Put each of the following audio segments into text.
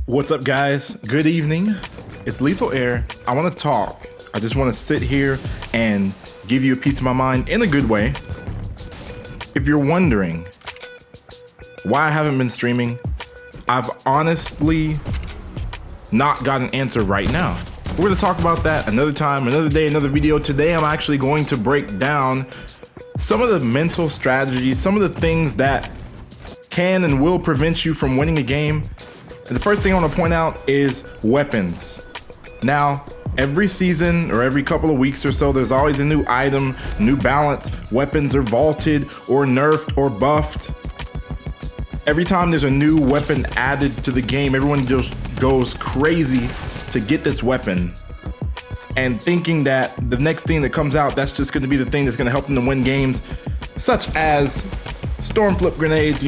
What's up, guys? Good evening. It's Lethal Air. I want to talk. I just want to sit here and give you a piece of my mind in a good way. If you're wondering why I haven't been streaming, I've honestly not got an answer right now. We're going to talk about that another time, another day, another video. Today, I'm actually going to break down some of the mental strategies, some of the things that can and will prevent you from winning a game. And the first thing I want to point out is weapons. Now, every season or every couple of weeks or so, there's always a new item, new balance. Weapons are vaulted or nerfed or buffed. Every time there's a new weapon added to the game, everyone just goes crazy to get this weapon and thinking that the next thing that comes out, that's just going to be the thing that's going to help them to win games, such as storm flip grenades,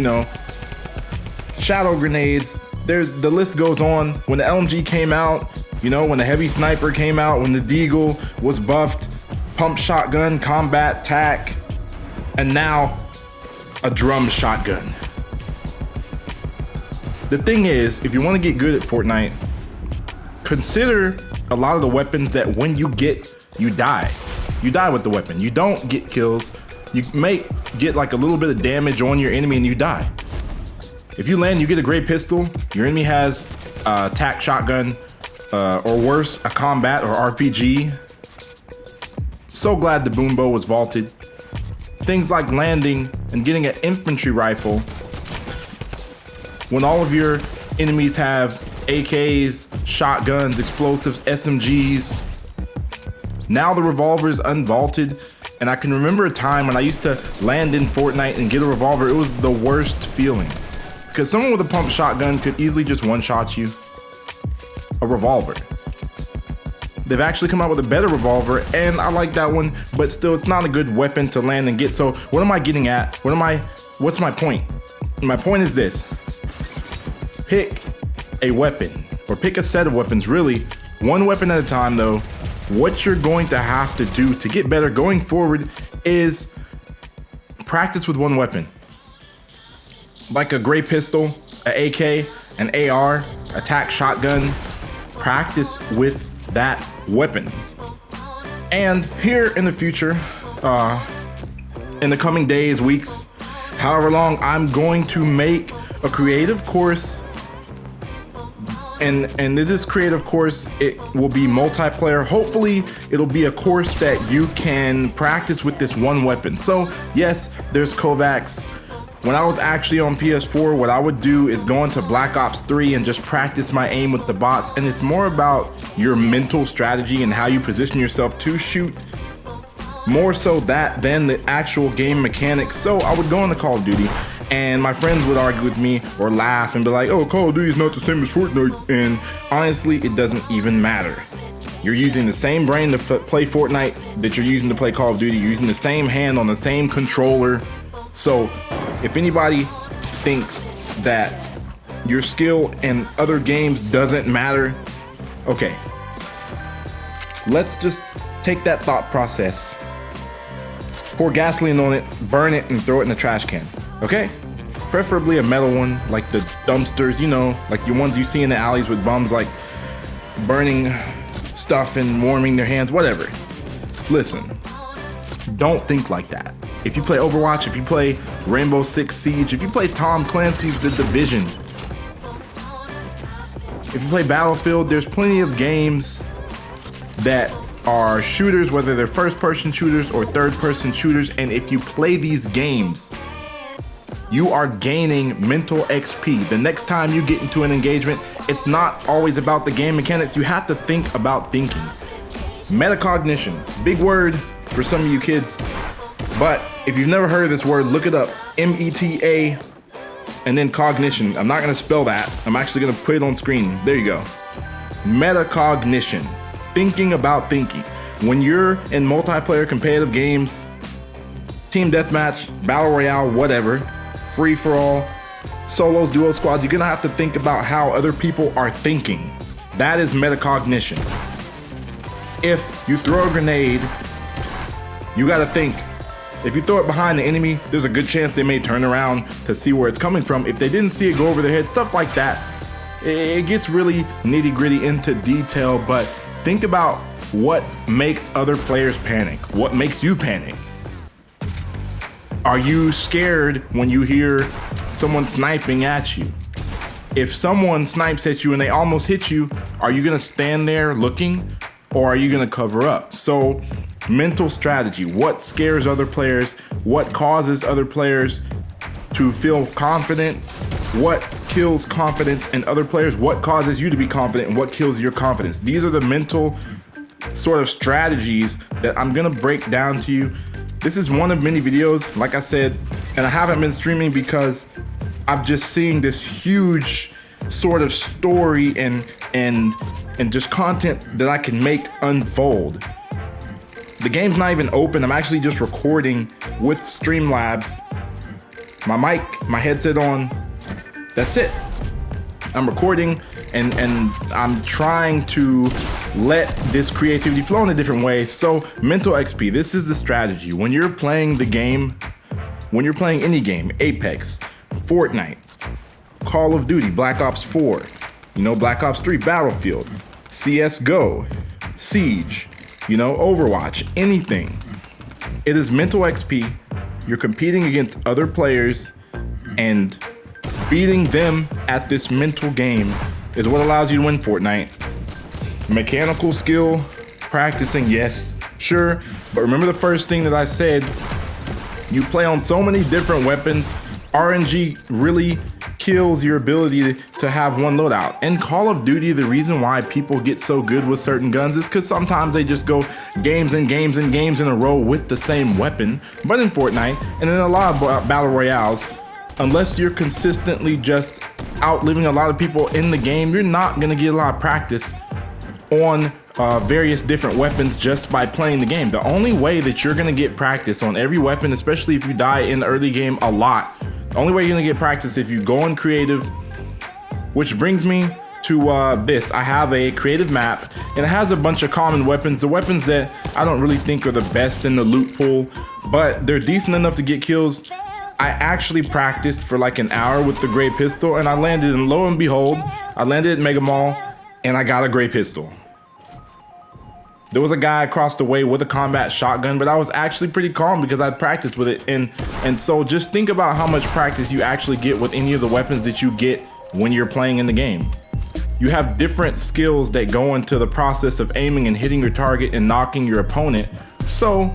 shadow grenades. The list goes on. When the LMG came out, when the heavy sniper came out, when the Deagle was buffed, pump shotgun, combat, tac, and now a drum shotgun. The thing is, if you want to get good at Fortnite, consider a lot of the weapons that when you get, you die. You die with the weapon. You don't get kills. You may get like a little bit of damage on your enemy and you die. If you land, you get a great pistol. Your enemy has a tac shotgun, or worse, a combat or RPG. So glad the boom bow was vaulted. Things like landing and getting an infantry rifle when all of your enemies have AKs, shotguns, explosives, SMGs. Now the revolver's unvaulted, and I can remember a time when I used to land in Fortnite and get a revolver. It was the worst feeling, because someone with a pump shotgun could easily just one-shot you. A revolver. They've actually come out with a better revolver, and I like that one, but still, it's not a good weapon to land and get. So what am I getting at? What's my point? My point is this. Pick a weapon, or pick a set of weapons, really, one weapon at a time though. What you're going to have to do to get better going forward is practice with one weapon. Like a gray pistol, an AK, an AR, a tac shotgun. Practice with that weapon. And here in the future, in the coming days, weeks, however long, I'm going to make a creative course. And in this creative course, it will be multiplayer. Hopefully, it'll be a course that you can practice with this one weapon. So yes, there's Kovacs. When I was actually on PS4, what I would do is go into Black Ops 3 and just practice my aim with the bots. And it's more about your mental strategy and how you position yourself to shoot. More so that than the actual game mechanics. So I would go into Call of Duty, and my friends would argue with me or laugh and be like, oh, Call of Duty is not the same as Fortnite. And honestly, it doesn't even matter. You're using the same brain to play Fortnite that you're using to play Call of Duty. You're using the same hand on the same controller. So if anybody thinks that your skill in other games doesn't matter, okay, let's just take that thought process, pour gasoline on it, burn it, and throw it in the trash can, okay? Preferably a metal one, like the dumpsters, like your ones you see in the alleys with bums, like burning stuff and warming their hands, whatever. Listen, don't think like that. If you play Overwatch, if you play Rainbow Six Siege, if you play Tom Clancy's The Division, if you play Battlefield, there's plenty of games that are shooters, whether they're first-person shooters or third-person shooters. And if you play these games, you are gaining mental XP. The next time you get into an engagement, it's not always about the game mechanics. You have to think about thinking. Metacognition, big word for some of you kids. But if you've never heard of this word, look it up. M-E-T-A and then cognition. I'm not going to spell that. I'm actually going to put it on screen. There you go. Metacognition. Thinking about thinking. When you're in multiplayer competitive games, team deathmatch, battle royale, whatever, free for all, solos, duo squads, you're going to have to think about how other people are thinking. That is metacognition. If you throw a grenade, you got to think. If you throw it behind the enemy, there's a good chance they may turn around to see where it's coming from. If they didn't see it go over their head, stuff like that. it gets really nitty gritty into detail, but think about what makes other players panic. What makes you panic? Are you scared when you hear someone sniping at you? If someone snipes at you and they almost hit you, are you gonna stand there looking, or are you gonna cover up? So mental strategy, what scares other players, what causes other players to feel confident, what kills confidence in other players, what causes you to be confident, and what kills your confidence. These are the mental sort of strategies that I'm gonna break down to you. This is one of many videos, like I said, and I haven't been streaming because I'm just seeing this huge sort of story and just content that I can make unfold. The game's not even open. I'm actually just recording with Streamlabs. My mic, my headset on, that's it. I'm recording and I'm trying to let this creativity flow in a different way. So mental XP, this is the strategy. When you're playing the game, when you're playing any game, Apex, Fortnite, Call of Duty, Black Ops 4, Black Ops 3, Battlefield, CSGO, Siege, Overwatch, anything. It is mental XP. You're competing against other players and beating them at this mental game is what allows you to win Fortnite. Mechanical skill, practicing, yes, sure. But remember the first thing that I said, you play on so many different weapons. RNG really kills your ability to have one loadout. In Call of Duty, the reason why people get so good with certain guns is because sometimes they just go games and games and games in a row with the same weapon. But in Fortnite, and in a lot of battle royales, unless you're consistently just outliving a lot of people in the game, you're not gonna get a lot of practice on various different weapons just by playing the game. The only way that you're gonna get practice on every weapon, especially if you die in the early game a lot, the only way you're gonna get practice if you go in creative, which brings me to this. I have a creative map and it has a bunch of common weapons, the weapons that I don't really think are the best in the loot pool, but they're decent enough to get kills. I actually practiced for like an hour with the gray pistol and I landed, and lo and behold, I landed at Mega Mall and I got a gray pistol. There was a guy across the way with a combat shotgun, but I was actually pretty calm because I practiced with it. And so just think about how much practice you actually get with any of the weapons that you get when you're playing in the game. You have different skills that go into the process of aiming and hitting your target and knocking your opponent. So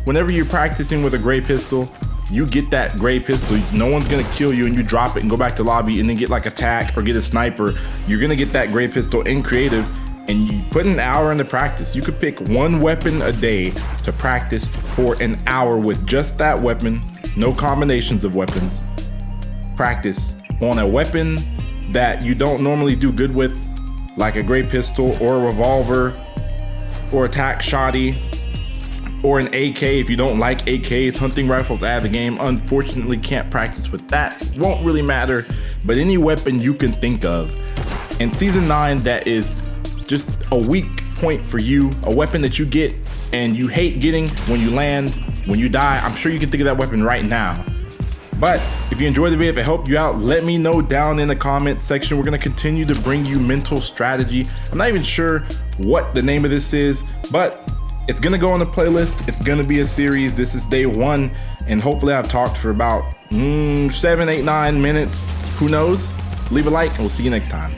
whenever you're practicing with a gray pistol, you get that gray pistol, no one's gonna kill you, and you drop it and go back to lobby and then get like attack or get a sniper. You're gonna get that gray pistol in creative, and you put an hour into practice. You could pick one weapon a day to practice for an hour with just that weapon, no combinations of weapons. Practice on a weapon that you don't normally do good with, like a gray pistol or a revolver or attack shotty or an AK. If you don't like AKs, hunting rifles out of the game, unfortunately can't practice with that. Won't really matter, but any weapon you can think of. In season 9, that is just a weak point for you, a weapon that you get and you hate getting when you land, when you die. I'm sure you can think of that weapon right now. But if you enjoyed the video, if it helped you out, let me know down in the comments section. We're gonna continue to bring you mental strategy. I'm not even sure what the name of this is, but it's gonna go on the playlist. It's gonna be a series. This is day 1, and hopefully I've talked for about 7, 8, 9 minutes. Who knows? Leave a like and we'll see you next time.